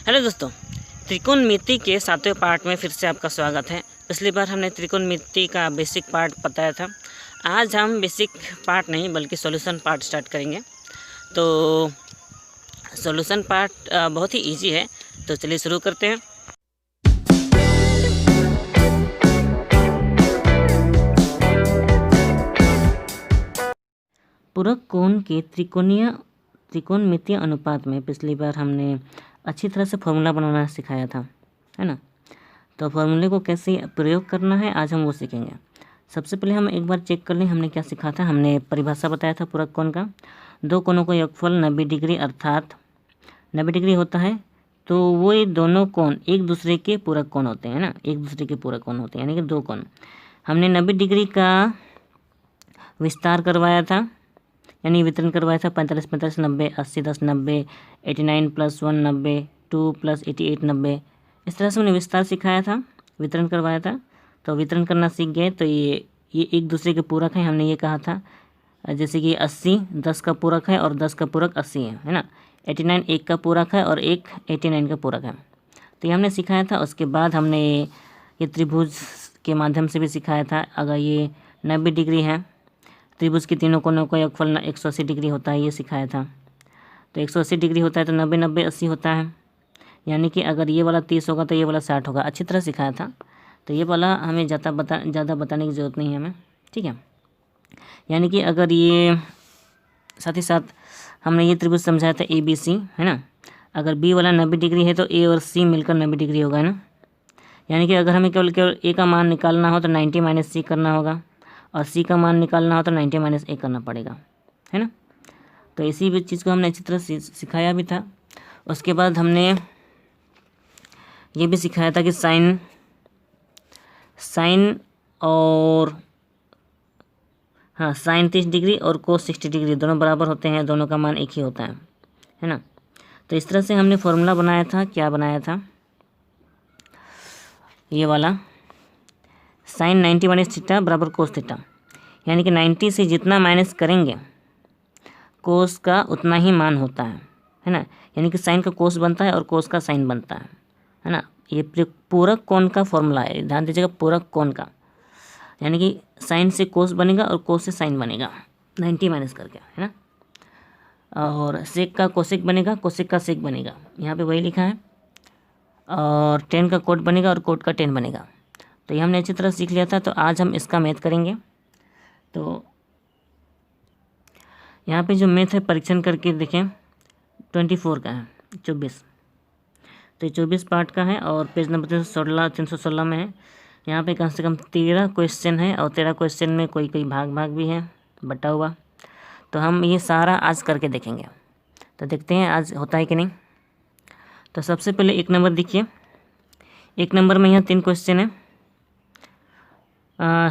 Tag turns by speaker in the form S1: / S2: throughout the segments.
S1: Hello दोस्तों, त्रिकोणमिति के 7वें part में फिर से आपका स्वागत है। पिछली बार हमने त्रिकोणमिति का बेसिक पार्ट बताया था। आज हम बेसिक पार्ट नहीं बल्कि सॉल्यूशन पार्ट स्टार्ट करेंगे। तो सॉल्यूशन पार्ट बहुत ही इजी है, तो चलिए शुरू करते हैं। पूरक कोण के त्रिकोणमितीय अनुपात में पिछली बार हमने अच्छी तरह से फॉर्मूला बनाना सिखाया था, है ना। तो फॉर्मूले को कैसे प्रयोग करना है आज हम वो सीखेंगे। सबसे पहले हम एक बार चेक कर लें हमने क्या सीखा था। हमने परिभाषा बताया था पूरक कोण का। दो कोणों का योगफल 90 डिग्री अर्थात 90 डिग्री होता है, तो वो ये दोनों कोण एक दूसरे के पूरक कोण होते हैं ना, एक दूसरे के पूरक कोण होते हैं, यानी कि दो कोण। हमने 90 डिग्री का विस्तार करवाया था, यानी वितरण करवाया था 45 45 90 80 10 90 89 + 1 90 2 + 88 90। इस तरह से हमने विस्तार सिखाया था, वितरण करवाया था। तो वितरण करना सीख गए। तो ये एक दूसरे के पूरक हैं। हमने ये कहा था जैसे कि 80 10 का पूरक है और 10 का पूरक 80 है ना। 89 1 का पूरक है और 1 89 का पूरक है। तो ये हमने सिखाया था। उसके बाद हमने ये त्रिभुज के माध्यम से भी सिखाया था। अगर ये 90 डिग्री है, त्रिभुज के तीनों कोनों का योगफल 180 डिग्री होता है, ये सिखाया था। तो 180 डिग्री होता है तो 90 90 80 होता है, यानी कि अगर ये वाला 30 होगा तो ये वाला 60 होगा। अच्छी तरह सिखाया था। तो ये वाला हमें ज़्यादा बताने की ज़रूरत नहीं है हमें, ठीक है। यानी कि अगर ये साथ ही साथ हमने ये त्रिभुज समझाया था ABC, है ना। अगर B वाला 90 डिग्री है तो A और C मिलकर 90 डिग्री होगा, है ना। यानी कि अगर हमें केवल A का मान निकालना हो तो 90 - C करना होगा, और C का मान निकालना हो तो 90 - A करना पड़ेगा, है ना। तो इसी भी चीज़ को हमने अच्छी तरह सिखाया भी था। उसके बाद हमने ये भी सिखाया था कि साइन और साइन 30 डिग्री और कोस 60 डिग्री दोनों बराबर होते हैं, दोनों का मान एक ही होता है ना। तो इस तरह से हमने फॉर्मूला बनाया था। क्या बनाया था? ये वाला साइन 90 - थीटा बराबर कोस थीटा, यानी कि 90 से जितना माइनस करेंगे कोस का उतना ही मान होता है ना। यानी कि साइन का कोस बनता है और कोस का साइन बनता है ना। ये पूरक कोण का फॉर्मूला है, ध्यान दीजिएगा, पूरक कोण का। यानी कि साइन से कोस बनेगा और कोस से साइन बनेगा 90 माइनस करके, है ना। और सेक का कोसेक बनेगा, कोसेक का सेक बनेगा, यहाँ पे वही लिखा है। और टेन का कोट बनेगा और कोट का टेन बनेगा। तो ये हमने अच्छी तरह सीख लिया था। तो आज हम इसका मैथ करेंगे। तो यहाँ पे जो मैथ है परीक्षण करके देखें 24 का है, 24। तो ये 24 पार्ट का है और पेज नंबर 316 में है। यहाँ पे कम से कम 13 क्वेश्चन है और 13 क्वेश्चन में कोई भाग भी है बटा हुआ। तो हम ये सारा आज करके देखेंगे। तो देखते हैं आज होता है कि नहीं। तो सबसे पहले एक नंबर देखिए। एक नंबर में यहाँ 3 क्वेश्चन है।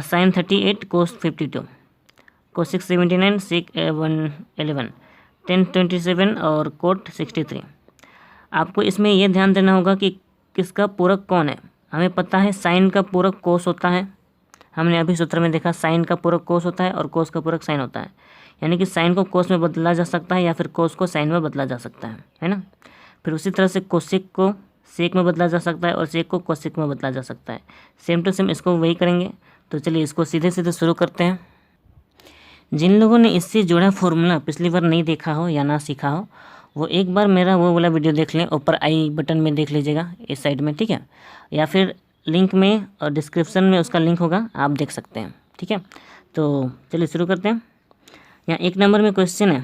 S1: साइन 38 कोस 52, कोसेक 79 सेक 111 टेन 27 और कोट 63। आपको इसमें यह ध्यान देना होगा कि किसका पूरक कौन है। हमें पता है साइन का पूरक कोस होता है, हमने अभी सूत्र में देखा साइन का पूरक कोस होता है और कोस का पूरक साइन होता है। यानी कि साइन को कोस में बदला जा सकता है या फिर कोस को साइन में बदला जा सकता है ना। फिर उसी तरह से कोसेक को सेक में बदला जा सकता है और सेक को कोसेक में बदला जा सकता है। सेम टू सेम इसको वही करेंगे। तो चलिए इसको सीधे सीधे शुरू करते हैं। जिन लोगों ने इससे जुड़ा फॉर्मूला पिछली बार नहीं देखा हो या ना सीखा हो, वो एक बार मेरा वो वाला वीडियो देख लें, ऊपर आई बटन में देख लीजिएगा इस साइड में, ठीक है। या फिर लिंक में और डिस्क्रिप्शन में उसका लिंक होगा, आप देख सकते हैं, ठीक है। तो चलिए शुरू करते हैं। यहाँ एक नंबर में क्वेश्चन है,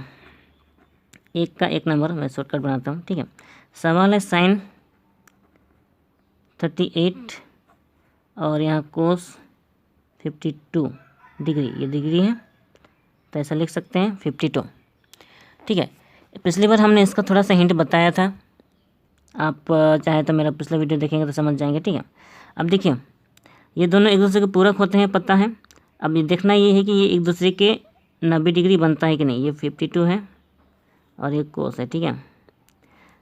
S1: एक नंबर मैं शॉर्टकट बनाता हूँ, ठीक है। सवाल है साइन 38 और यहाँ कोस 52 डिग्री, ये डिग्री है तो ऐसा लिख सकते हैं 52, ठीक है। पिछली बार हमने इसका थोड़ा सा हिंट बताया था, आप चाहे तो मेरा पिछला वीडियो देखेंगे तो समझ जाएंगे, ठीक है। अब देखिए ये दोनों एक दूसरे के पूरक होते हैं, पता है। अब ये देखना ये है कि ये एक दूसरे के 90 डिग्री बनता है कि नहीं। ये 52 है और ये कोस है, ठीक है।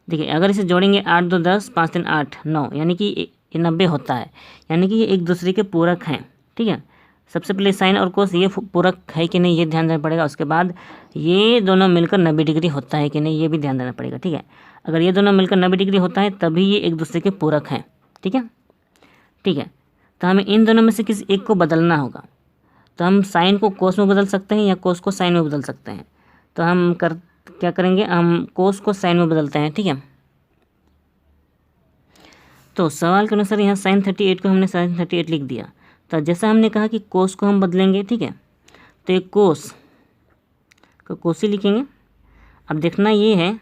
S1: देखिए अगर इसे जोड़ेंगे 8 2 10 5 3 8 9, यानी कि ये 90 होता है। यानी कि ये एक दूसरे के पूरक हैं, ठीक है। सबसे पहले साइन और कोस ये पूरक है कि नहीं ये ध्यान देना पड़ेगा। उसके बाद ये दोनों मिलकर 90 डिग्री होता है कि नहीं ये भी ध्यान देना पड़ेगा। ठीक है, अगर ये दोनों मिलकर 90 डिग्री होता है तभी ये एक दूसरे के पूरक हैं। ठीक है, ठीक है, तो हमें इन दोनों में से किसी एक को बदलना होगा। तो हम साइन को कोस में बदल सकते हैं या कोस को साइन में बदल सकते हैं। तो हम क्या करेंगे, हम कोस को साइन में बदलते हैं। ठीक है, तो सवाल के अनुसार यहाँ साइन 38 को हमने साइन 38 लिख दिया। तो जैसा हमने कहा कि कोस को हम बदलेंगे। ठीक है, तो एक कोस को कोस ही लिखेंगे। अब देखना ये है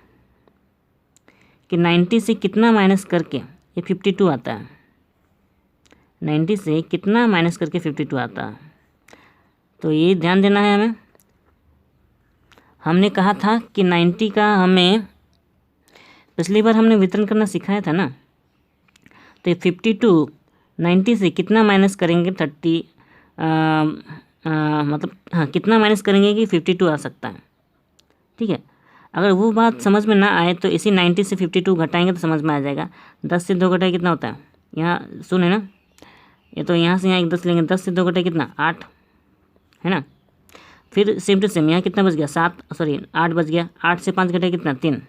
S1: कि 90 से कितना माइनस करके ये 52 आता है। 90 से कितना माइनस करके 52 आता है, तो ये ध्यान देना है हमें। हमने कहा था कि 90 का हमें पिछली बार हमने वितरण करना सिखाया था ना। तो ये 52 90 से कितना माइनस करेंगे 30 मतलब हाँ कितना माइनस करेंगे कि 52 आ सकता है। ठीक है, अगर वो बात समझ में ना आए तो इसी 90 से 52 घटाएंगे तो समझ में आ जाएगा। 10 से 2 घटाए कितना होता है, यहाँ सुने ना, ये तो यहाँ से यहाँ एक 10 लेंगे, 10 से 2 घटाए कितना 8 है ना। फिर सेम टू सेम यहाँ कितना बच गया 8 बच गया। 8 से 5 घटाए कितना 3,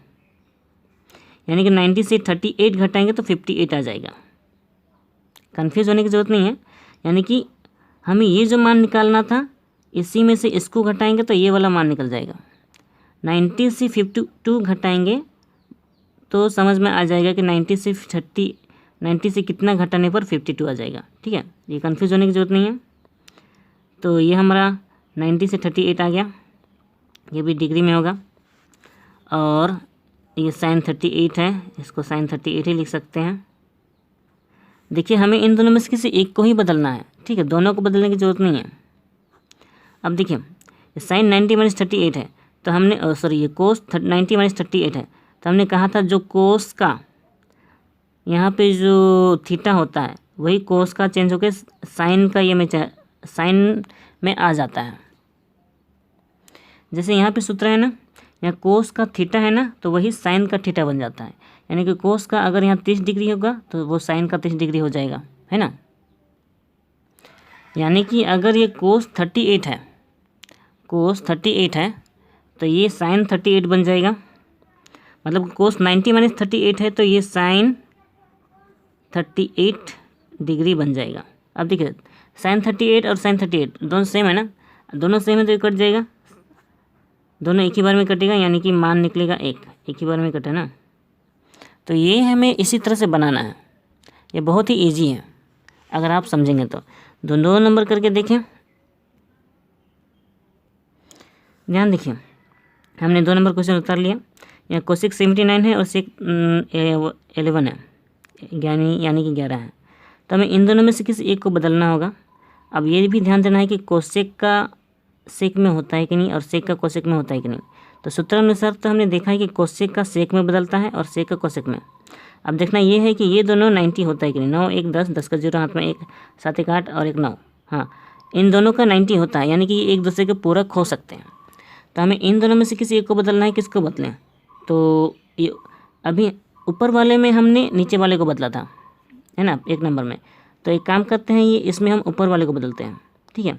S1: यानी कि 90 से 38 घटाएंगे तो 58 आ जाएगा। कन्फ्यूज़ होने की ज़रूरत नहीं है, यानी कि हमें ये जो मान निकालना था इसी में से इसको घटाएंगे तो ये वाला मान निकल जाएगा। 90 से 52 घटाएंगे तो समझ में आ जाएगा कि 90 से कितना घटाने पर 52 आ जाएगा। ठीक है, ये कन्फ्यूज़ होने की ज़रूरत नहीं है। तो ये हमारा 90 से 38 आ गया, ये भी डिग्री में होगा। और ये साइन 38 है, इसको साइन 38 ही लिख सकते हैं। देखिए हमें इन दोनों में से किसी एक को ही बदलना है। ठीक है, दोनों को बदलने की ज़रूरत नहीं है। अब देखिए साइन 90 माइनस 38 है, तो हमने ये कोस 90 माइनस 38 है, तो हमने कहा था जो कोस का यहाँ पे जो थीटा होता है वही कोस का चेंज होकर साइन का ये में साइन में आ जाता है। जैसे यहाँ पे सूत्र है ना, यहाँ कोस का थीटा है ना, तो वही साइन का थीटा बन जाता है। यानी कि कोस का अगर यहाँ 30 डिग्री होगा तो वो साइन का 30 डिग्री हो जाएगा, है ना। यानी कि अगर ये कोस 38 है तो ये साइन 38 बन जाएगा। मतलब कोस 90 माइनस 38 है तो ये साइन 38 डिग्री बन जाएगा। अब देखिए साइन 38 और साइन 38 दोनों सेम है ना, दोनों सेम है तो ये कट जाएगा, दोनों एक ही बार में कटेगा, यानी कि मान निकलेगा एक ही बार में कटे ना। तो ये हमें इसी तरह से बनाना है, ये बहुत ही इजी है अगर आप समझेंगे तो। दो नंबर करके देखें, ध्यान देखिए हमने 2 नंबर क्वेश्चन उतार लिया। यहाँ कोसेक 79 है और सेक 11 है, यानी कि 11 है। तो हमें इन दोनों में से किसी एक को बदलना होगा। अब ये भी ध्यान देना है कि कोसेक का सेक में होता है कि नहीं और सेक का कोसेक में होता है कि नहीं। तो सूत्र अनुसार तो हमने देखा है कि कोसेक का सेक में बदलता है और सेक का कोसेक में। अब देखना ये है कि ये दोनों 90 होता है कि नहीं। 9 1 10, 10 का 0 हाथ में 1, 7 1 8 और 1 9। हाँ, इन दोनों का 90 होता है, यानी कि ये एक दूसरे के पूरक हो सकते हैं। तो हमें इन दोनों में से किसी एक को बदलना है। किसको बदलें, तो ये अभी ऊपर वाले में हमने नीचे वाले को बदला था, है ना, 1 नंबर में। तो एक काम करते हैं, ये इसमें हम ऊपर वाले को बदलते हैं। ठीक है,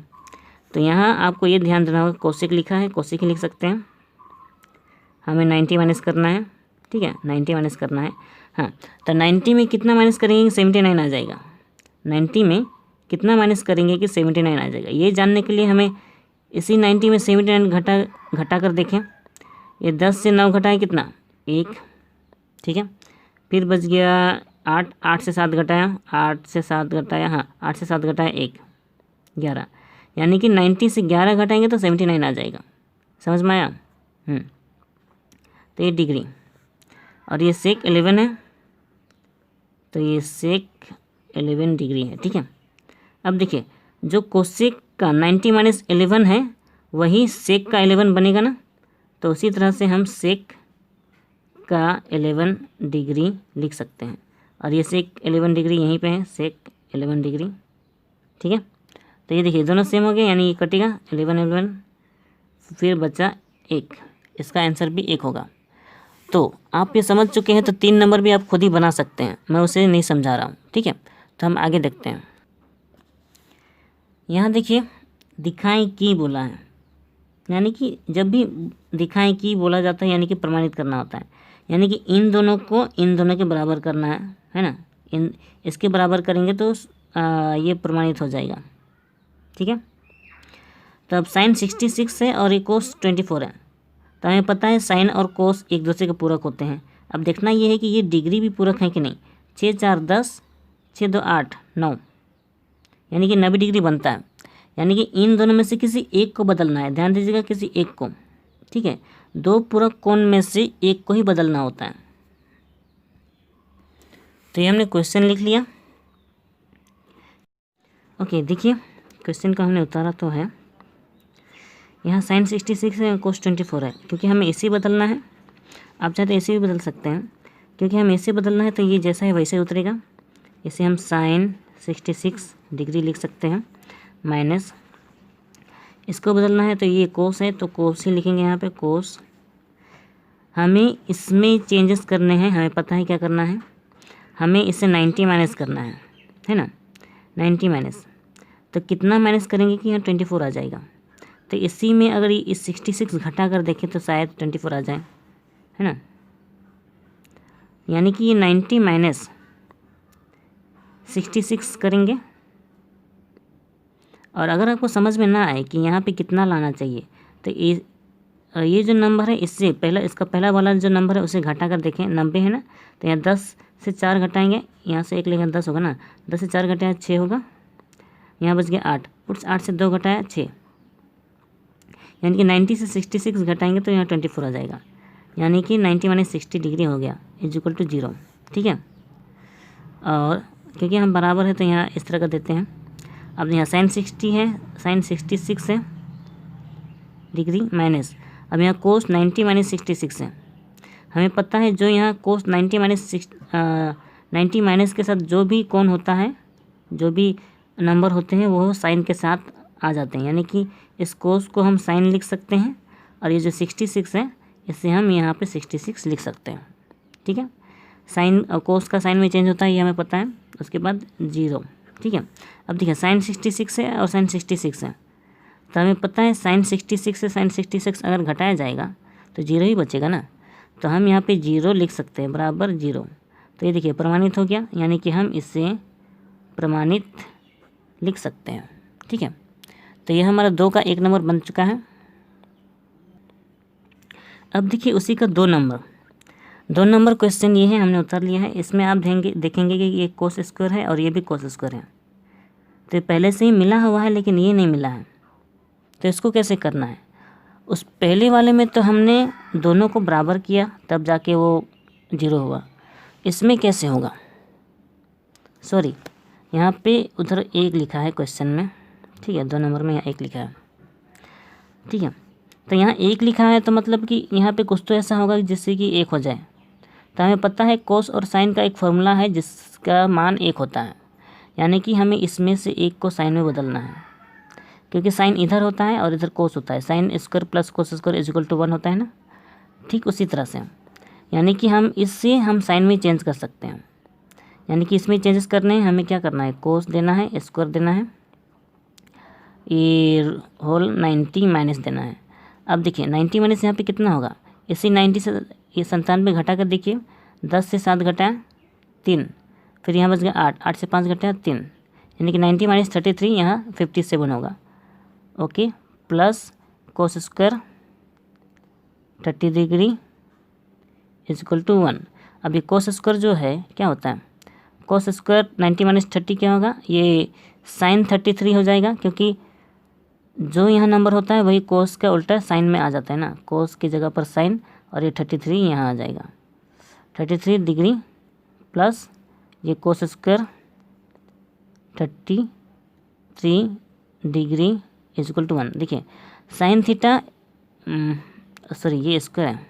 S1: तो यहाँ आपको ये ध्यान देना होगा, कोसेक लिखा है, कोसेक ही लिख सकते हैं। हमें 90 माइनस करना है। ठीक है, 90 माइनस करना है। हाँ, तो 90 में कितना माइनस करेंगे, 79 आ जाएगा। 90 में कितना माइनस करेंगे कि 79 आ जाएगा। ये जानने के लिए हमें इसी 90 में 79 घटा कर देखें। ये 10 से 9 घटाए कितना 1। ठीक है, फिर बच गया 8, 8 से 7 घटाया, 8 से 7 घटाया, हाँ 8 से 7 घटाया 1, 11। यानी कि 90 से 11 घटाएंगे तो 79 आ जाएगा। समझ में आया। तो ये डिग्री, और ये सेक 11 है, तो ये सेक 11 डिग्री है। ठीक है, अब देखिए जो कोसेक का 90 माइनस 11 है वही सेक का 11 बनेगा ना। तो उसी तरह से हम सेक का 11 डिग्री लिख सकते हैं, और ये सेक 11 डिग्री यहीं पे है, सेक 11 डिग्री। ठीक है, तो ये देखिए दोनों सेम हो गए, यानी ये कटेगा 11 11, फिर बचा 1, इसका आंसर भी 1 होगा। तो आप ये समझ चुके हैं, तो 3 नंबर भी आप खुद ही बना सकते हैं, मैं उसे नहीं समझा रहा हूँ। ठीक है, तो हम आगे देखते हैं। यहाँ देखिए दिखाएं कि बोला है, यानी कि जब भी दिखाएं कि बोला जाता है यानी कि प्रमाणित करना होता है, यानी कि इन दोनों को इन दोनों के बराबर करना है ना। इन इसके बराबर करेंगे तो ये प्रमाणित हो जाएगा, ठीक है। तो अब साइन 66 है और ये कोस 24 है, तो हमें पता है साइन और कोस एक दूसरे के पूरक होते हैं। अब देखना ये है कि ये डिग्री भी पूरक है कि नहीं। 6 4 10, 6 2 8 9, यानी कि 90 डिग्री बनता है। यानी कि इन दोनों में से किसी एक को बदलना है, ध्यान दीजिएगा, किसी एक को, ठीक है। दो पूरक कोण में से एक को ही बदलना होता है। तो ये हमने क्वेश्चन लिख लिया। ओके, देखिए क्वेश्चन को हमने उतारा तो है। यहाँ साइन 66 है, कोस 24 है, क्योंकि हमें इसे बदलना है। आप चाहे तो इसे भी बदल सकते हैं, क्योंकि हमें इसे बदलना है तो ये जैसा है वैसे उतरेगा। इसे हम साइन 66 डिग्री लिख सकते हैं, माइनस इसको बदलना है तो ये कोस है तो कोस ही लिखेंगे यहाँ पे, कोस। हमें इसमें चेंजेस करने हैं, हमें पता है क्या करना है, हमें इसे 90 माइनस करना है ना। 90 माइनस तो कितना माइनस करेंगे कि यहाँ 24 आ जाएगा। तो इसी में अगर इस 66 घटा कर देखें तो शायद 24 आ जाए, है ना। यानी कि ये 90 माइनस 66 करेंगे। और अगर आपको समझ में ना आए कि यहाँ पे कितना लाना चाहिए तो ये जो नंबर है इससे पहला, इसका पहला वाला जो नंबर है उसे घटा कर देखें, 90 है ना। तो यहाँ 10 से 4 घटाएंगे, यहाँ से 1 लेंगे 10 होगा ना, 10 से 4 घटाया 6 होगा, यहाँ बच गया 8, उस 8 से 2 घटाया 6, यानी कि 90 से 66 घटाएंगे तो यहाँ 24 आ जाएगा। यानी कि 90 माइनस 60 डिग्री हो गया इक्वल टू 0, ठीक है। और क्योंकि हम बराबर है तो यहाँ इस तरह का देते हैं। अब यहाँ साइन 60 है, साइन 66 है डिग्री माइनस, अब यहाँ कोस 90 माइनस 66 है। हमें पता है जो यहाँ कोस 90 माइनस 90 माइनस के साथ जो भी कोण होता है, जो भी नंबर होते हैं वो साइन के साथ आ जाते हैं, यानी कि इस कोस को हम साइन लिख सकते हैं और ये जो 66 है इसे हम यहाँ पे 66 लिख सकते हैं, ठीक है। साइन कोस का साइन में चेंज होता है ये हमें पता है। उसके बाद 0, ठीक है। अब देखिए साइन 66 है और साइन 66 है, तो हमें पता है साइन 66 से साइन 66 अगर घटाया जाएगा तो 0 ही बचेगा ना। तो हम यहाँ पे 0 लिख सकते हैं, बराबर 0। तो ये देखिए प्रमाणित हो गया, यानी कि हम इससे प्रमाणित लिख सकते हैं, ठीक है। तो यह हमारा 2 का 1 नंबर बन चुका है। अब देखिए उसी का 2 नंबर क्वेश्चन ये है, हमने उतार लिया है। इसमें आप देखेंगे कि ये कोस स्क्वायर है और ये भी कोस स्क्वायर है, तो पहले से ही मिला हुआ है लेकिन ये नहीं मिला है। तो इसको कैसे करना है, उस पहले वाले में तो हमने दोनों को बराबर किया तब जाके वो 0 हुआ, इसमें कैसे होगा। सॉरी, यहाँ पे उधर 1 लिखा है क्वेश्चन में, ठीक है। 2 नंबर में यहाँ 1 लिखा है, ठीक है। तो यहाँ 1 लिखा है तो मतलब कि यहाँ पे कुछ तो ऐसा होगा जिससे कि 1 हो जाए। तो हमें पता है कोस और साइन का एक फॉर्मूला है जिसका मान 1 होता है, यानी कि हमें इसमें से 1 को साइन में बदलना है, क्योंकि साइन इधर होता है और इधर कोस होता है। Sine square plus cos square equal to 1 होता है ना, ठीक उसी तरह से। यानी कि हम इससे हम साइन में चेंज कर सकते हैं, यानी कि इसमें चेंजेस करने हैं, हमें क्या करना है, कोस देना है, स्क्वायर देना है, ये होल 90 माइनस देना है। अब देखिए 90 माइनस यहाँ पे कितना होगा, इसी 90 से ये 97 घटा कर देखिए, 10 से 7 घटाया 3, फिर यहाँ बच गया 8, 8 से 5 घटाया 3, यानी कि 90 माइनस 33 यहाँ 57 होगा। Okay, plus cos square 30 degree equal to 1। अब ये कोस स्क्वायर जो है क्या होता है, कोस स्क्वायर 90 माइनस 30 क्या होगा, ये साइन 33 हो जाएगा, क्योंकि जो यहाँ नंबर होता है वही कोस का उल्टा साइन में आ जाता है ना, कोस की जगह पर साइन, और ये 33 यहाँ आ जाएगा। 33 डिग्री प्लस ये cos square 33 degree equal to 1। देखिए साइन थीटा, सॉरी ये स्क्वायर है,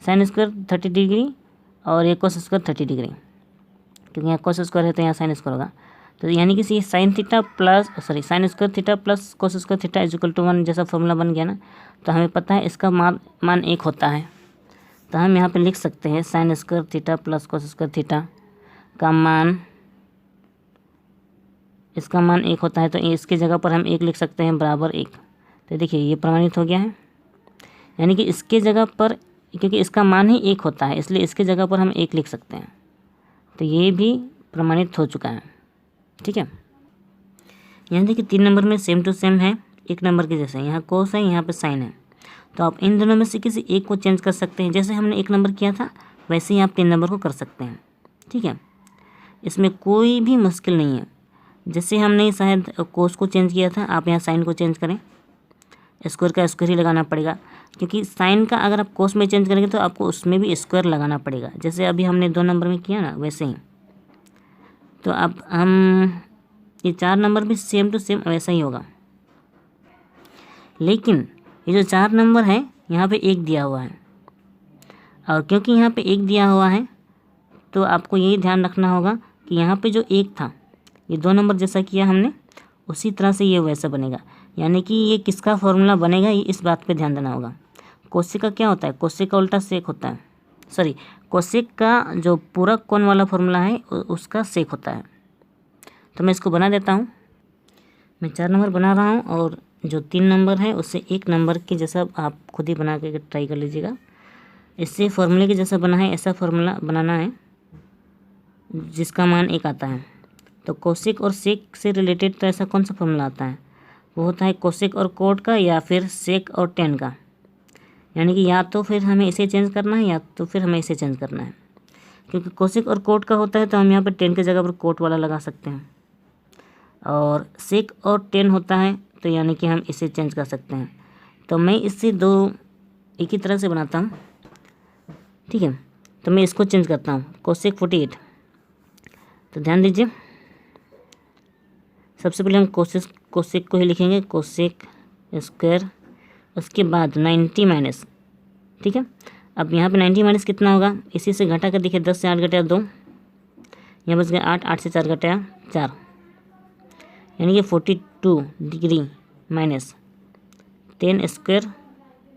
S1: साइन स्क्वायर 30 डिग्री और ये कोस स्क्वायर 30 डिग्री, क्योंकि यहाँ कोस स्क्वायर है तो यहाँ साइन स्क्वायर होगा। तो यानी कि ये sine theta plus sine square theta plus cos square theta equal to 1 जैसा फॉर्मूला बन गया ना। तो हमें पता है इसका मान 1 होता है, तो हम यहाँ पे लिख सकते हैं sign square theta plus cos square theta का मान इसका मान 1 होता है, तो इसकी जगह पर हम 1 लिख सकते हैं बराबर 1। तो देखिए ये प्रमाणित हो गया है, यानी कि इसके जगह पर, क्योंकि इसका मान ही 1 होता है इसलिए इसके जगह पर हम 1 लिख सकते हैं। तो ये भी प्रमाणित हो चुका है। ठीक है, यहाँ देखिए 3 नंबर में सेम टू सेम है, 1 नंबर के जैसे। यहाँ कोस है, यहाँ पे साइन है, तो आप इन दोनों में से किसी एक को चेंज कर सकते हैं। जैसे हमने 1 नंबर किया था वैसे ही आप 3 नंबर को कर सकते हैं। ठीक है, इसमें कोई भी मुश्किल नहीं है। जैसे हमने शायद कोस को चेंज किया था, आप यहाँ साइन को चेंज करें, स्क्वायर का स्क्वायर ही लगाना पड़ेगा, क्योंकि साइन का अगर आप कोस में चेंज करेंगे तो आपको उसमें भी स्क्वायर लगाना पड़ेगा, जैसे अभी हमने 2 नंबर में किया ना वैसे ही। तो अब हम ये 4 नंबर भी सेम टू सेम वैसा ही होगा, लेकिन ये जो 4 नंबर है यहाँ पे 1 दिया हुआ है, और क्योंकि यहाँ पे 1 दिया हुआ है तो आपको यही ध्यान रखना होगा कि यहाँ पे जो 1 था, ये 2 नंबर जैसा किया हमने उसी तरह से ये वैसा बनेगा। यानी कि ये किसका फॉर्मूला बनेगा, ये इस बात पे ध्यान देना होगा। कोसेक का क्या होता है, कोसेक का उल्टा सेक होता है, सॉरी कोसेक का जो पूरक कोण वाला फॉर्मूला है उसका सेक होता है। तो मैं इसको बना देता हूँ। मैं 4 नंबर बना रहा हूँ और जो 3 नंबर है उससे 1 नंबर के जैसा आप खुद ही बना के ट्राई कर लीजिएगा। इससे फॉर्मूले के जैसा बना है ऐसा फॉर्मूला बनाना है जिसका मान 1 आता है। तो कोसेक और सेक से रिलेटेड तो ऐसा कौन सा फॉर्मूला आता है, वो होता है कोसेक और कोट का या फिर सेक और टेन का। यानी कि या तो फिर हमें इसे चेंज करना है या तो फिर हमें इसे चेंज करना है। क्योंकि कोसेक और कोट का होता है तो हम यहाँ पर 10 की जगह पर कोट वाला लगा सकते हैं, और सेक और 10 होता है तो यानी कि हम इसे चेंज कर सकते हैं। तो मैं इससे दो एक ही तरह से बनाता हूँ। ठीक है, तो मैं इसको चेंज करता हूँ, कोसेक 48। तो ध्यान दीजिए, सबसे पहले हम कोसेक को ही लिखेंगे, कोसेक स्क्वायर, उसके बाद 90 माइनस। ठीक है, अब यहाँ पे 90 माइनस कितना होगा, इसी से घटा कर देखिए, 10 से 8 घटाया 2, यहाँ बच गया 8, 8 से 4 घटाया 4, यानी कि 42 degree minus 10 square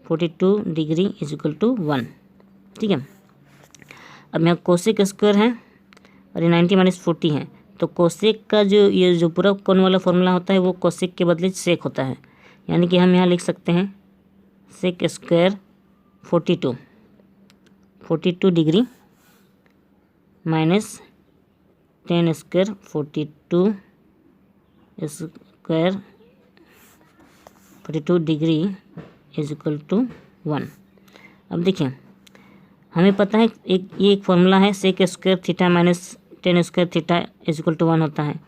S1: 42 degree is equal to 1। ठीक है, अब यहाँ कोसेक स्क्वायर है और ये 90 माइनस 40 है, तो कोसेक का ये जो पूरा कोण वाला फॉर्मूला होता है वो कोसेक के बदले सेक होता है। यानी कि हम यहाँ लिख सकते हैं sec square 42 degree minus 10 square 42 square 42 degree is equal to 1। अब देखिए, हमें पता है ये एक फॉर्मूला है, sec square theta minus 10 square theta is equal to 1 होता है।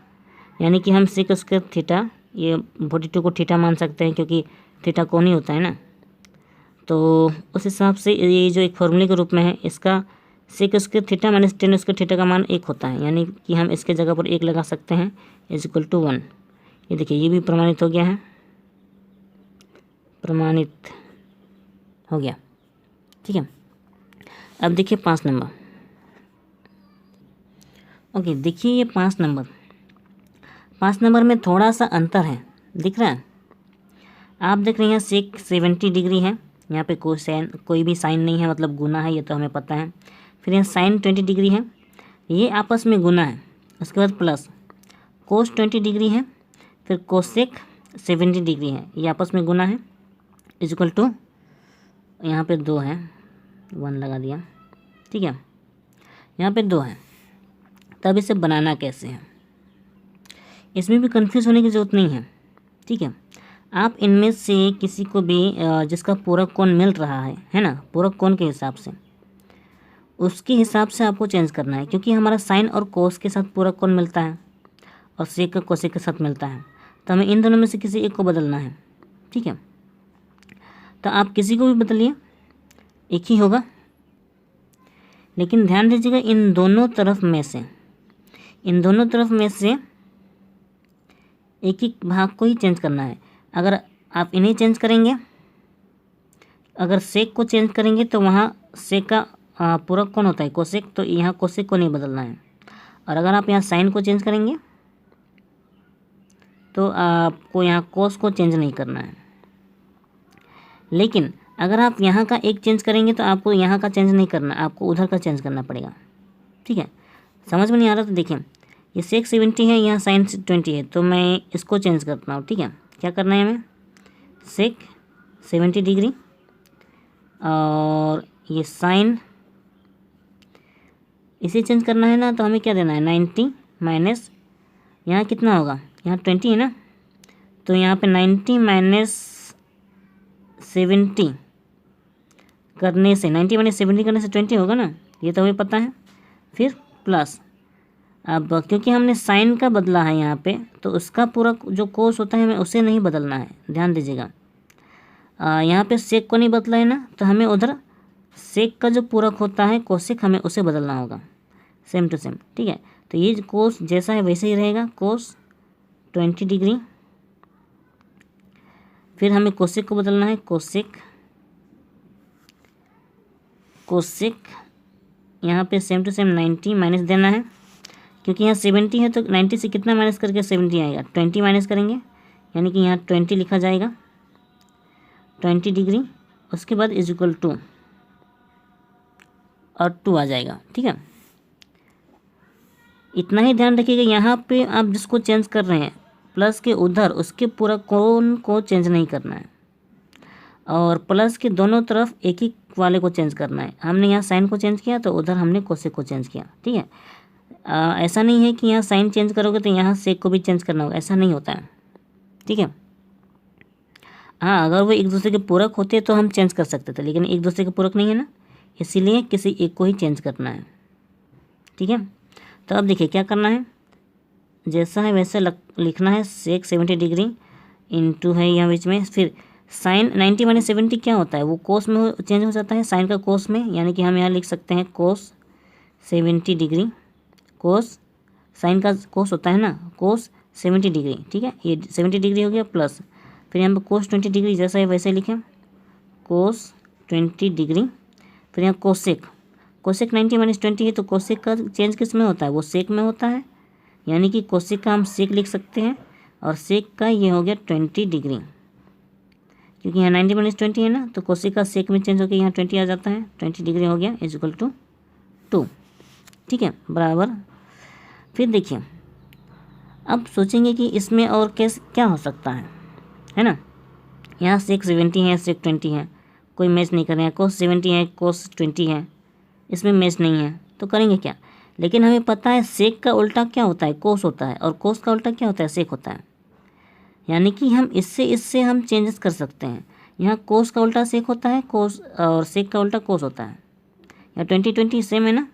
S1: यानी कि हम सेक स्क्वायर थीटा, ये 42 को थीटा मान सकते हैं क्योंकि थीटा कोण ही होता है ना। तो उस हिसाब से ये जो एक फॉर्मूले के रूप में है, इसका sec square theta minus 10 square theta का मान 1 होता है। यानी कि हम इसके जगह पर 1 लगा सकते हैं इज इक्वल टू 1। ये देखिए, ये भी प्रमाणित हो गया है, प्रमाणित हो गया। ठीक है, अब देखिए 5 नंबर। ओके, देखिए ये 5 नंबर में थोड़ा सा अंतर है, दिख रहा है। आप देख रहे हैं सेक 70 डिग्री है, यहाँ पे कोई भी साइन नहीं है, मतलब गुना है, ये तो हमें पता है। फिर यहाँ साइन 20 डिग्री है, ये आपस में गुना है। उसके बाद प्लस कोस 20 डिग्री है, फिर कोसेक 70 डिग्री है, ये आपस में गुना है इज इक्वल टू, यहाँ पे 2 है, 1 लगा दिया। ठीक है, यहाँ पे 2 है। तब इसे बनाना कैसे है, इसमें भी कंफ्यूज होने की ज़रूरत नहीं है। ठीक है, आप इनमें से किसी को भी जिसका पूरक कोण मिल रहा है ना, पूरक कोण के हिसाब से, उसके हिसाब से आपको चेंज करना है। क्योंकि हमारा साइन और कोस के साथ पूरक कोण मिलता है और सेक का कोसेक के साथ मिलता है, तो हमें इन दोनों में से किसी एक को बदलना है। ठीक है, तो आप किसी को भी बदलिए, एक ही होगा। लेकिन ध्यान दीजिएगा, इन दोनों तरफ में से एक एक भाग को ही चेंज करना है। अगर आप इन्हें चेंज करेंगे, अगर सेक को चेंज करेंगे तो वहाँ सेक का पूरक कोण होता है कोसेक, तो यहाँ कोसेक को नहीं बदलना है। और अगर आप यहाँ साइन को चेंज करेंगे तो आपको यहाँ कोस को चेंज नहीं करना है। लेकिन अगर आप यहाँ का एक चेंज करेंगे तो आपको यहाँ का चेंज नहीं करना, आपको उधर का चेंज करना पड़ेगा। ठीक है, समझ में नहीं आ रहा तो देखें, ये सेक 70 है, यहाँ साइन 20 है, तो मैं इसको चेंज करता हूँ। ठीक है, क्या करना है हमें, सेक 70 डिग्री और ये साइन इसे चेंज करना है ना, तो हमें क्या देना है 90 माइनस यहाँ कितना होगा, यहाँ 20 है ना, तो यहाँ पे 90 माइनस 70 करने से 90 माइनस 70 करने से 20 होगा ना, ये तो हमें पता है। फिर प्लस, अब क्योंकि हमने साइन का बदला है यहाँ पे, तो उसका पूरा जो कोस होता है हमें उसे नहीं बदलना है, ध्यान दीजिएगा। यहाँ पे सेक को नहीं बदला है ना, तो हमें उधर सेक का जो पूरक होता है कोसेक, हमें उसे बदलना होगा, सेम टू सेम। ठीक है, तो ये कोस जैसा है वैसे ही रहेगा, कोस 20 डिग्री। फिर हमें कोसेक को बदलना है, कोसेक यहाँ पे सेम टू सेम 90 माइनस देना है, क्योंकि यहाँ 70 है तो 90 से कितना माइनस करके 70 आएगा, 20 माइनस करेंगे, यानी कि यहाँ 20 लिखा जाएगा, 20 डिग्री। उसके बाद इज इक्वल टू और 2 आ जाएगा। ठीक है, इतना ही ध्यान रखिएगा। यहाँ पे आप जिसको चेंज कर रहे हैं प्लस के उधर, उसके पूरा कोण को चेंज नहीं करना है, और प्लस के दोनों तरफ एक ही वाले को चेंज करना है। हमने यहाँ साइन को चेंज किया तो उधर हमने कोसेक को चेंज किया। ठीक है, ऐसा नहीं है कि यहाँ साइन चेंज करोगे तो यहाँ सेक को भी चेंज करना होगा, ऐसा नहीं होता है। ठीक है, हाँ, अगर वो एक दूसरे के पूरक होते तो हम चेंज कर सकते थे, लेकिन एक दूसरे के पूरक नहीं है ना, इसीलिए किसी एक को ही चेंज करना है। ठीक है, तो अब देखिए क्या करना है, जैसा है वैसे लिखना है, सेक 70 डिग्री इंटू है यहाँ बीच में, फिर साइन 90 माइनस 70 क्या होता है, वो कोस में चेंज हो जाता है, साइन का कोस में, यानी कि हम यहाँ लिख सकते हैं कोस 70 डिग्री, कोस साइन का कोस होता है ना, कोस 70 डिग्री। ठीक है, ये 70 डिग्री हो गया, प्लस फिर यहाँ पर कोस 20 डिग्री जैसा है वैसे लिखें, कोस 20 डिग्री। फिर यहाँ कोसेक 90 माइनस 20 है, तो कोसेक का चेंज किस में होता है, वो सेक में होता है, यानी कि कोसेक का हम सेक लिख सकते हैं, और सेक का ये हो गया 20 डिग्री, क्योंकि यहाँ 90 माइनस 20 है ना, तो कोसेक का सेक में चेंज होकर यहाँ 20 आ जाता है, 20 डिग्री हो गया इज इक्वल टू 2। ठीक है, बराबर। फिर देखिए, अब सोचेंगे कि इसमें और क्या हो सकता है ना, यहाँ सेक 70 है, सेक 20 है, कोई मैच नहीं कर रहे हैं, कोस 70 है, कोस 20 है, इसमें मैच नहीं है, तो करेंगे क्या। लेकिन हमें पता है सेक का उल्टा क्या होता है, कोस होता है, और कोस का उल्टा क्या होता है, सेक होता है, यानी कि हम इससे हम चेंजेस कर सकते हैं। यहाँ कोस का उल्टा सेक होता है, कोस और सेक का उल्टा कोस होता है, या 20 सेम है ना,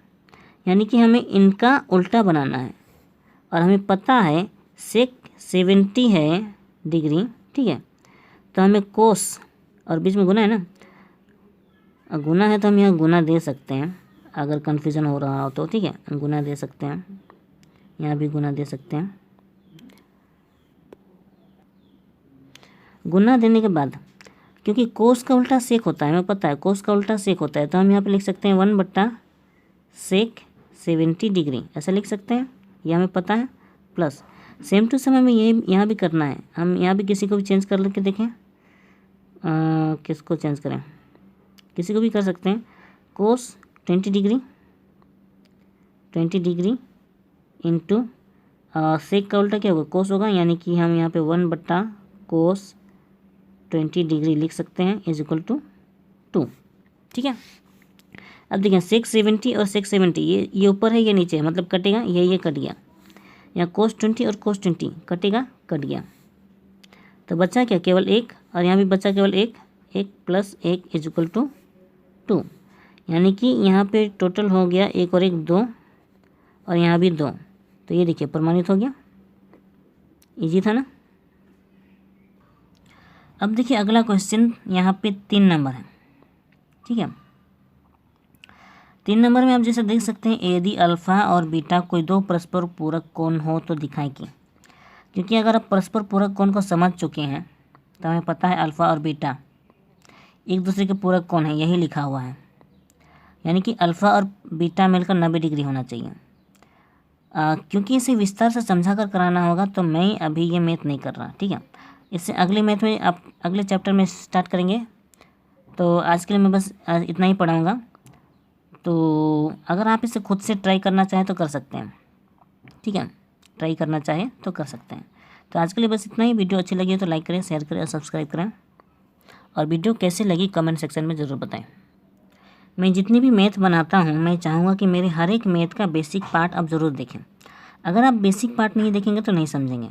S1: यानी कि हमें इनका उल्टा बनाना है, और हमें पता है सेक 70 है डिग्री। ठीक है, तो हमें कोस और बीच में गुना है ना, गुना है तो हम यहाँ गुना दे सकते हैं, अगर कन्फ्यूज़न हो रहा हो तो। ठीक है, गुना दे सकते हैं, यहाँ भी गुना दे सकते हैं। गुना देने के बाद, क्योंकि कोस का उल्टा सेक होता है, हमें पता है कोस का उल्टा सेक होता है, तो हम यहाँ पे लिख सकते हैं 1/सेक 70 डिग्री, ऐसा लिख सकते हैं, ये हमें पता है। प्लस सेम टू सेम हमें ये यहाँ भी करना है, हम यहाँ भी किसी को भी चेंज कर लेके देखें, किसको चेंज करें, किसी को भी कर सकते हैं, कोस 20 डिग्री इंटू सेक का उल्टा क्या होगा, कोस होगा, यानी कि हम यहाँ पे 1/कोस 20 डिग्री लिख सकते हैं इज इक्वल टू 2। ठीक है, अब देखिए सेक 70 और सेक 70 ये ऊपर है, ये नीचे है, मतलब कटेगा, ये कट गया, यहाँ कोस 20 और कोस 20 कटेगा, कट गया, तो बचा क्या, केवल 1, और यहाँ भी बचा केवल 1 प्लस 1 इज इक्वल टू 2, यानी कि यहाँ पे टोटल हो गया 1 और 1 2, और यहाँ भी 2, तो ये देखिए प्रमाणित हो गया, इजी था ना। अब देखिए अगला क्वेश्चन, यहाँ पे 3 नंबर है। ठीक है, 3 नंबर में आप जैसे देख सकते हैं, यदि अल्फ़ा और बीटा कोई दो परस्पर पूरक कोण हो तो दिखाएं कि, क्योंकि अगर आप परस्पर पूरक कोण को समझ चुके हैं तो हमें पता है अल्फ़ा और बीटा एक दूसरे के पूरक कोण है, यही लिखा हुआ है, यानी कि अल्फ़ा और बीटा मिलकर 90 डिग्री होना चाहिए। क्योंकि इसे विस्तार से समझा कर कराना होगा तो मैं अभी ये मैथ नहीं कर रहा। ठीक है, इससे अगले मैथ में आप अगले चैप्टर में स्टार्ट करेंगे, तो आज के लिए मैं बस इतना ही पढ़ाऊँगा। तो अगर आप इसे खुद से ट्राई करना चाहें तो कर सकते हैं। ठीक है, ट्राई करना चाहे तो कर सकते हैं। तो आज के लिए बस इतना ही। वीडियो अच्छी लगी तो लाइक करें, शेयर करें और सब्सक्राइब करें। और वीडियो कैसे लगी कमेंट सेक्शन में ज़रूर बताएं। मैं जितनी भी मैथ बनाता हूँ मैं चाहूँगा कि मेरे हर एक मैथ का बेसिक पार्ट आप ज़रूर देखें। अगर आप बेसिक पार्ट नहीं देखेंगे तो नहीं समझेंगे।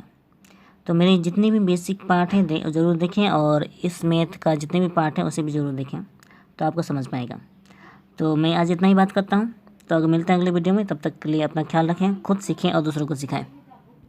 S1: तो मेरे जितने भी बेसिक पार्ट हैं ज़रूर देखें, और इस मैथ का जितने भी पार्ट हैं उसे भी ज़रूर देखें, तो आपको समझ पाएगा। तो मैं आज इतना ही बात करता हूँ। तो अगर मिलते हैं अगले वीडियो में, तब तक के लिए अपना ख्याल रखें, खुद सीखें और दूसरों को सिखाएं।